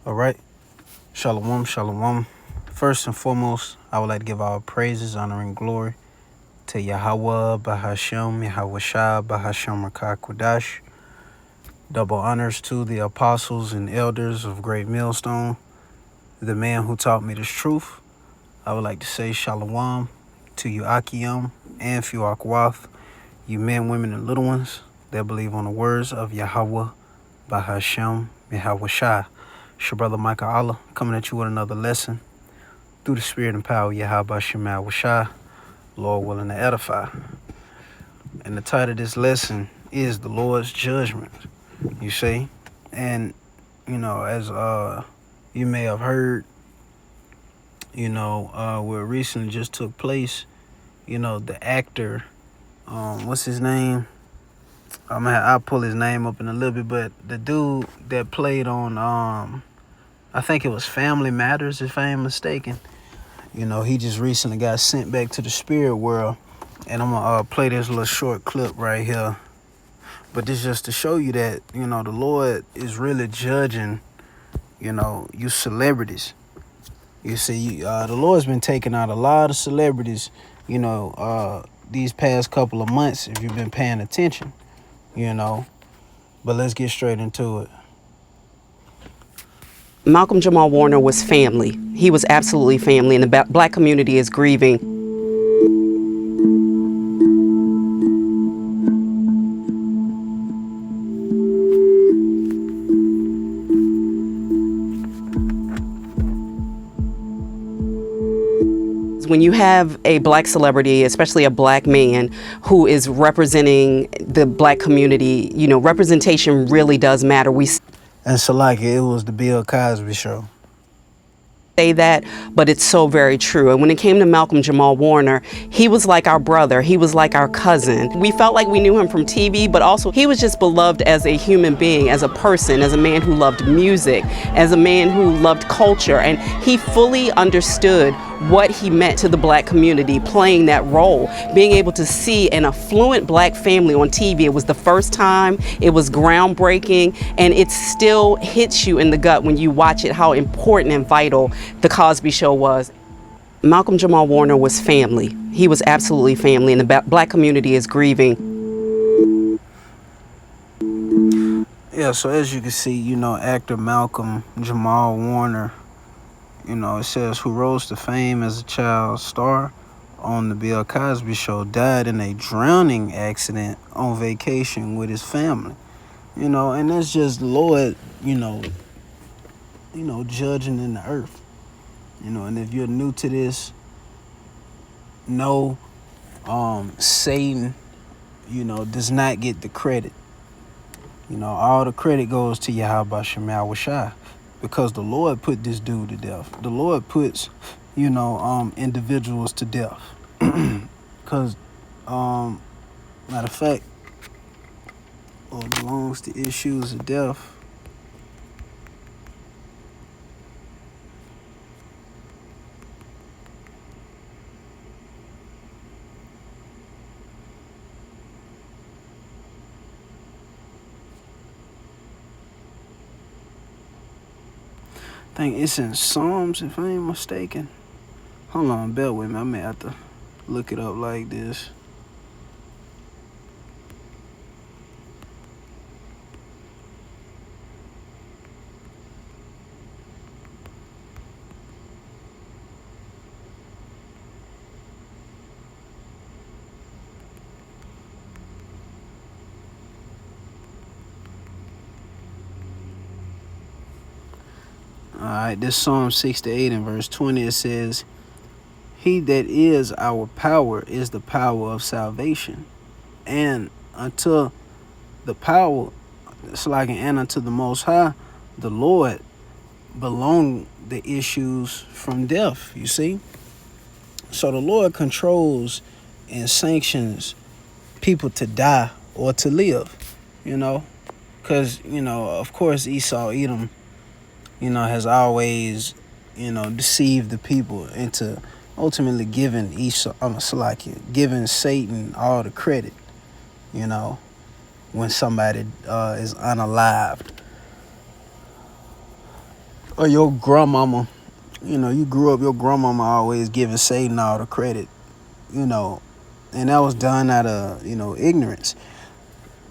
All right. Shalom, shalom. First and foremost, I would like to give our praises, honor, and glory to Yahweh, Bahashem, Yahweh Shah, Bahashem Rakah Kodash. Double honors to the apostles and elders of Great Millstone, the man who taught me this truth. I would like to say shalom to you, Akiyam, and Fuakwath, you men, women, and little ones that believe on the words of Yahweh, Bahashem, Yahweh Shah. It's your brother Michael Allah coming at you with another lesson through the spirit and power of Yahweh Shema Shah, Lord willing to edify. And the title of this lesson is the Lord's Judgment, you see? And, as you may have heard, what recently just took place, the actor, what's his name? I'll pull his name up in a little bit, but the dude that played on, I think it was Family Matters, if I ain't mistaken. He just recently got sent back to the spirit world. And I'm going to play this little short clip right here. But this just to show you that, the Lord is really judging, you celebrities. You see, the Lord's been taking out a lot of celebrities, these past couple of months, if you've been paying attention, But let's get straight into it. Malcolm Jamal Warner was family. He was absolutely family, and the black community is grieving. When you have a black celebrity, especially a black man who is representing the black community, representation really does matter. And so it was the Bill Cosby show. Say that, but it's so very true. And when it came to Malcolm Jamal Warner, he was like our brother. He was like our cousin. We felt like we knew him from TV, but also he was just beloved as a human being, as a person, as a man who loved music, as a man who loved culture. And he fully understood what he meant to the black community, playing that role, being able to see an affluent black family on TV. It was the first time, it was groundbreaking, and it still hits you in the gut when you watch it, how important and vital the Cosby Show was. Malcolm Jamal Warner was family. He was absolutely family, and the black community is grieving. Yeah, so as you can see, actor Malcolm Jamal Warner, it says, who rose to fame as a child star on the Bill Cosby Show, died in a drowning accident on vacation with his family. And that's just the Lord, judging in the earth. And if you're new to this, know Satan, does not get the credit. All the credit goes to Yahweh Shema Shah, because the Lord put this dude to death. The Lord puts, individuals to death. Because, matter of fact, what belongs to issues of death. I think it's in Psalms, if I ain't mistaken. Hold on, bear with me. I may have to look it up like this. Alright, this Psalm 68 and verse 20, it says, he that is our power is the power of salvation. And unto the power, and unto the Most High, the Lord, belong the issues from death, you see? So the Lord controls and sanctions people to die or to live, Because, of course, Esau, Edom, has always, deceived the people into ultimately giving giving Satan all the credit, when somebody is unalived. or your grandmama, you grew up, your grandmama always giving Satan all the credit, and that was done out of, ignorance.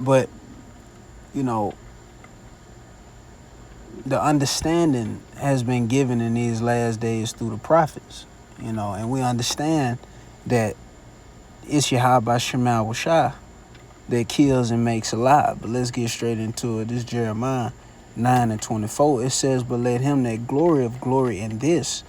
But, you know, the understanding has been given in these last days through the prophets, and we understand that it's Yahweh Shemal Washah that kills and makes alive. But let's get straight into it. This Jeremiah 9:24. It says, but let him that glorieth glory in this,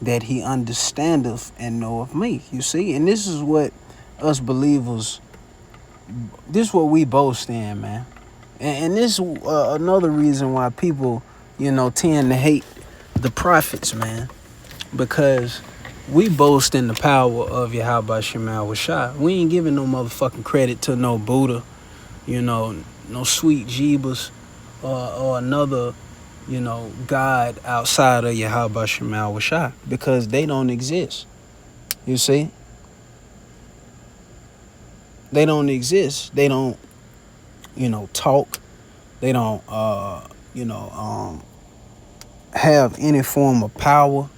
that he understandeth and knoweth me. You see? And this is what us believers, this is what we boast in, man. And this is another reason why people, tend to hate the prophets, man. Because we boast in the power of Yahweh Shemal Washah. We ain't giving no motherfucking credit to no Buddha, no sweet Jeebus, or another, God outside of Yahweh Shemal Washah, because they don't exist. You see? They don't exist. They don't, talk. They don't, have any form of power.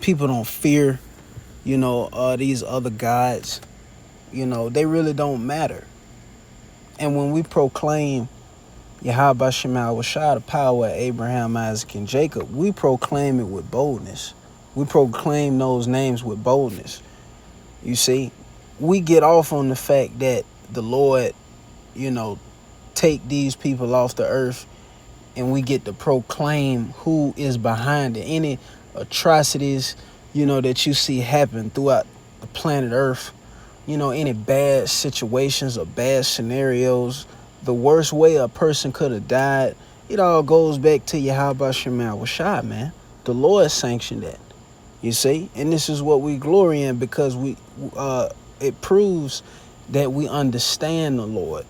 People don't fear, these other gods. They really don't matter. And when we proclaim Yahweh Shemal Washah, the power of Abraham, Isaac, and Jacob, we proclaim it with boldness. We proclaim those names with boldness. You see, we get off on the fact that the Lord, take these people off the earth, and we get to proclaim who is behind it. Any atrocities, that you see happen throughout the planet Earth, any bad situations or bad scenarios, the worst way a person could have died, it all goes back to Yahweh Shemal Washah, man. The Lord sanctioned that, you see? And this is what we glory in, because it proves that we understand the Lord.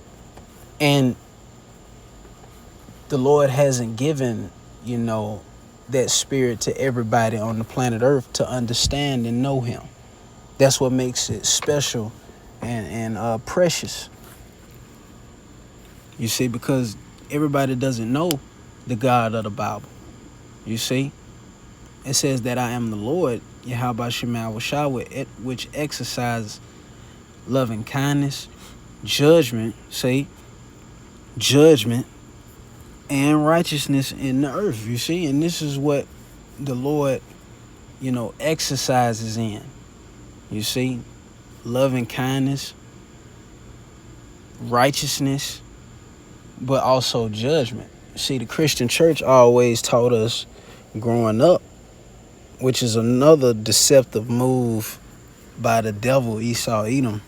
And the Lord hasn't given, that spirit to everybody on the planet Earth to understand and know him. That's what makes it special and precious. You see, because everybody doesn't know the God of the Bible. You see, it says that I am the Lord, Yahweh Shemal Washah, which exercises loving kindness, judgment, and righteousness in the earth. You see, and this is what the Lord, exercises in. You see, loving kindness, righteousness, but also judgment. See, the Christian church always taught us growing up, which is another deceptive move by the devil, Esau Edom,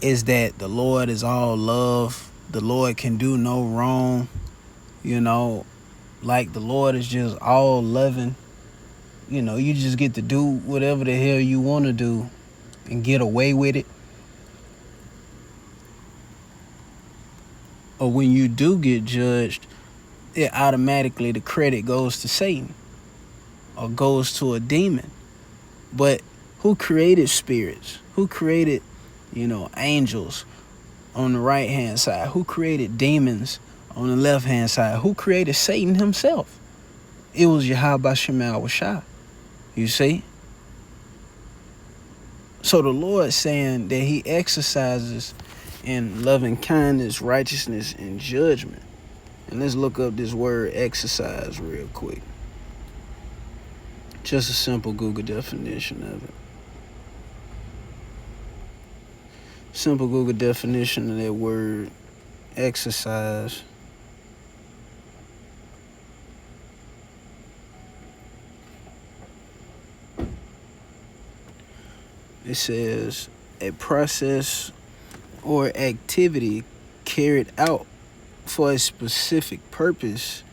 is that the Lord is all love. The Lord can do no wrong. Like the Lord is just all loving. You just get to do whatever the hell you want to do and get away with it. Or when you do get judged, it automatically, the credit goes to Satan or goes to a demon. But who created spirits? Who created, angels on the right hand side? Who created demons on the left hand side? Who created Satan himself? It was Yahweh Shemal Washah. You see? So the Lord saying that he exercises in loving kindness, righteousness, and judgment. And let's look up this word exercise real quick. Just a simple Google definition of it. Simple Google definition of that word exercise. It says a process or activity carried out for a specific purpose,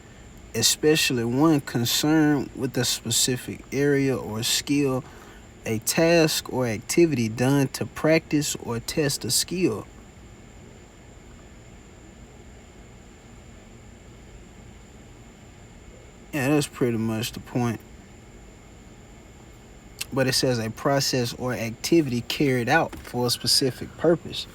especially one concerned with a specific area or skill, a task or activity done to practice or test a skill. Yeah, that's pretty much the point. But it says a process or activity carried out for a specific purpose,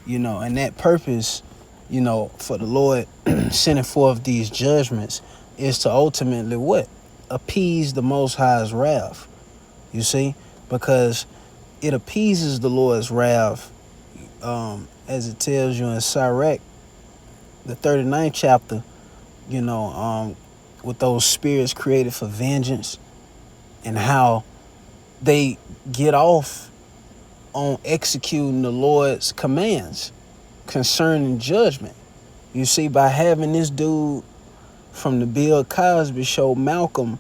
and that purpose, for the Lord sending forth these judgments is to ultimately what? Appease the Most High's wrath. You see? Because it appeases the Lord's wrath, as it tells you in Sirach, the 39th chapter, with those spirits created for vengeance and how they get off on executing the Lord's commands concerning judgment. You see, by having this dude from the Bill Cosby show, Malcolm,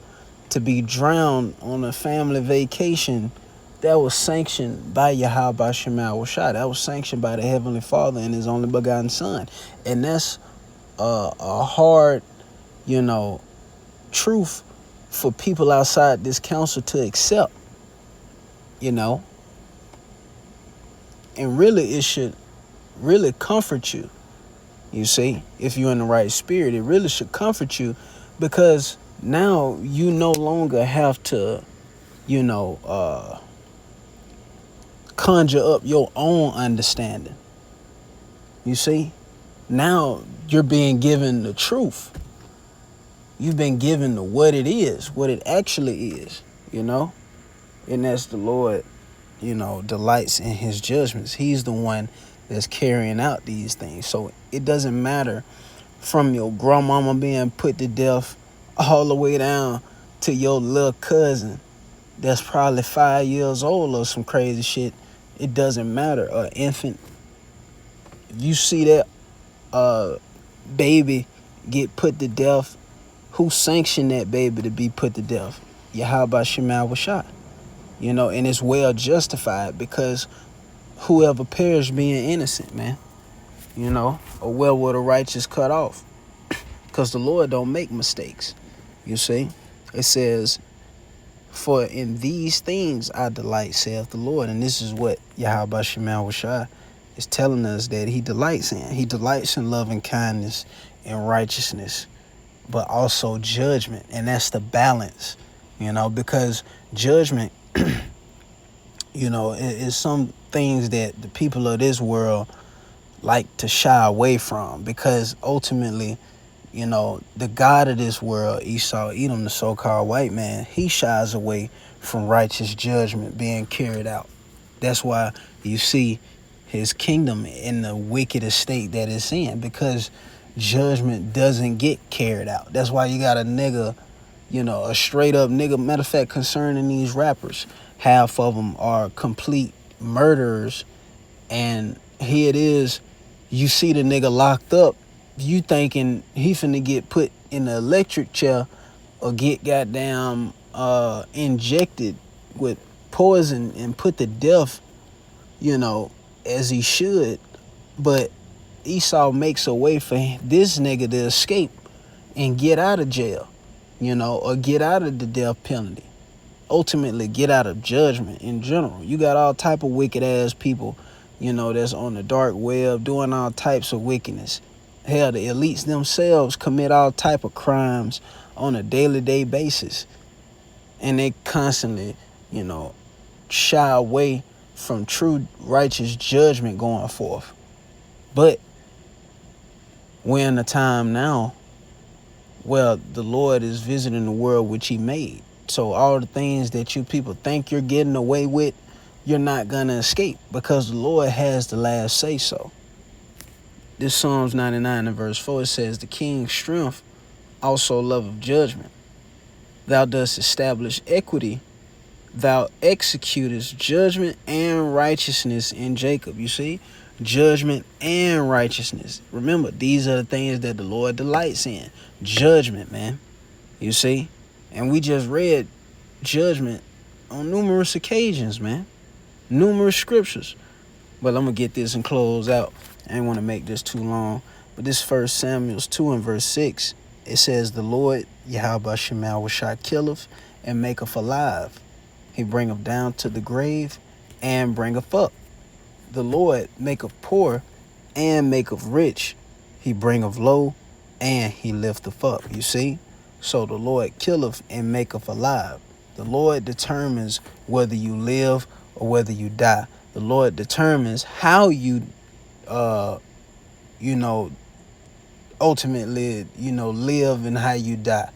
to be drowned on a family vacation, that was sanctioned by Yahweh Shemal Washah. That was sanctioned by the Heavenly Father and His only begotten Son. And that's a hard, truth for people outside this council to accept, And really, it should really comfort you. You see, if you're in the right spirit, it really should comfort you, because now you no longer have to, conjure up your own understanding. You see, now you're being given the truth. You've been given the what it is, what it actually is, and that's the Lord, delights in His judgments. He's the one that's carrying out these things. So it doesn't matter from your grandmama being put to death all the way down to your little cousin that's probably 5 years old or some crazy shit. It doesn't matter. An infant, if you see that baby get put to death, who sanctioned that baby to be put to death? Yahweh Shemal Washah. And it's well justified, because whoever perished being innocent, man. Or well were the righteous cut off. Because the Lord don't make mistakes. You see? It says, for in these things I delight, saith the Lord. And this is what Yahweh Shemal Washah is telling us that He delights in. He delights in loving kindness and righteousness, but also judgment. And that's the balance, because judgment, is some things that the people of this world like to shy away from, because ultimately, the God of this world, Esau, Edom, the so-called white man, he shies away from righteous judgment being carried out. That's why you see his kingdom in the wicked state that it's in, because judgment doesn't get carried out. That's why you got a nigga, a straight up nigga. Matter of fact, concerning these rappers, half of them are complete murderers, and here it is, you see the nigga locked up, you thinking he finna get put in the electric chair or get goddamn injected with poison and put to death, as he should. But Esau makes a way for this nigga to escape and get out of jail, or get out of the death penalty. Ultimately, get out of judgment in general. You got all type of wicked ass people, that's on the dark web doing all types of wickedness. Hell, the elites themselves commit all type of crimes on a daily basis. And they constantly, shy away from true righteous judgment going forth. But we're in a time now where the Lord is visiting the world which He made. So all the things that you people think you're getting away with, you're not going to escape, because the Lord has the last say so. This Psalms 99 and verse 4, it says, the king's strength also loveth judgment. Thou dost establish equity. Thou executest judgment and righteousness in Jacob. You see? Judgment and righteousness. Remember, these are the things that the Lord delights in. Judgment, man. You see? And we just read judgment on numerous occasions, man. Numerous scriptures. But I'm going to get this and close out. I ain't want to make this too long. But this 1 Samuel 2 and verse 6, it says, the Lord, Yahweh Shemal Washah, killeth and maketh alive. He bringeth down to the grave and bringeth up. The Lord maketh poor and maketh rich. He bringeth low and He lifteth up. You see? So the Lord killeth and maketh alive. The Lord determines whether you live or whether you die. The Lord determines how you, ultimately, live and how you die.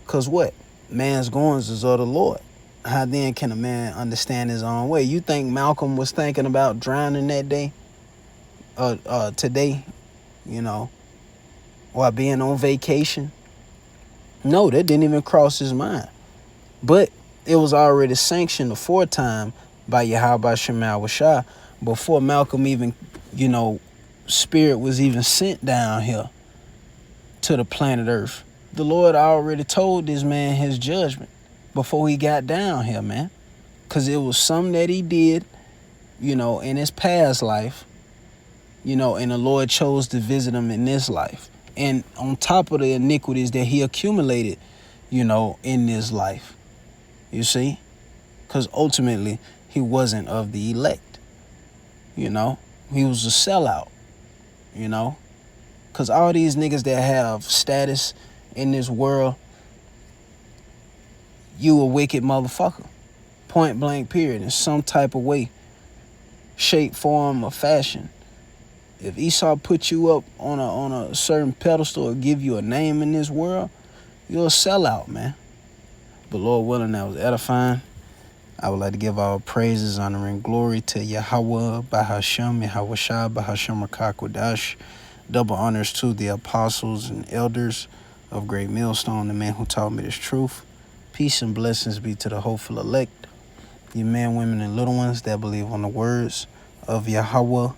Because what? Man's goings is of the Lord. How then can a man understand his own way? You think Malcolm was thinking about drowning that day? Today, while being on vacation? No, that didn't even cross his mind. But it was already sanctioned aforetime by Yahweh Shemel Shah before Malcolm even, spirit was even sent down here to the planet Earth. The Lord already told this man his judgment before he got down here, man. Because it was something that he did, in his past life, and the Lord chose to visit him in this life. And on top of the iniquities that he accumulated, in this life. You see? Because ultimately, he wasn't of the elect. He was a sellout, Because all these niggas that have status in this world, you a wicked motherfucker. Point blank period. In some type of way, shape, form, or fashion. If Esau put you up on a certain pedestal or give you a name in this world, you're a sellout, man. But Lord willing, that was edifying. I would like to give our praises, honor, and glory to Yahweh, Bahashem, Yahweh Shah, Bahashem Rakakwadash. Double honors to the apostles and elders of Great Millstone, the man who taught me this truth. Peace and blessings be to the hopeful elect, you men, women, and little ones that believe on the words of Yahweh,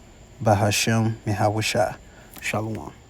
Bahashem, Yahweh Shah. Shalom.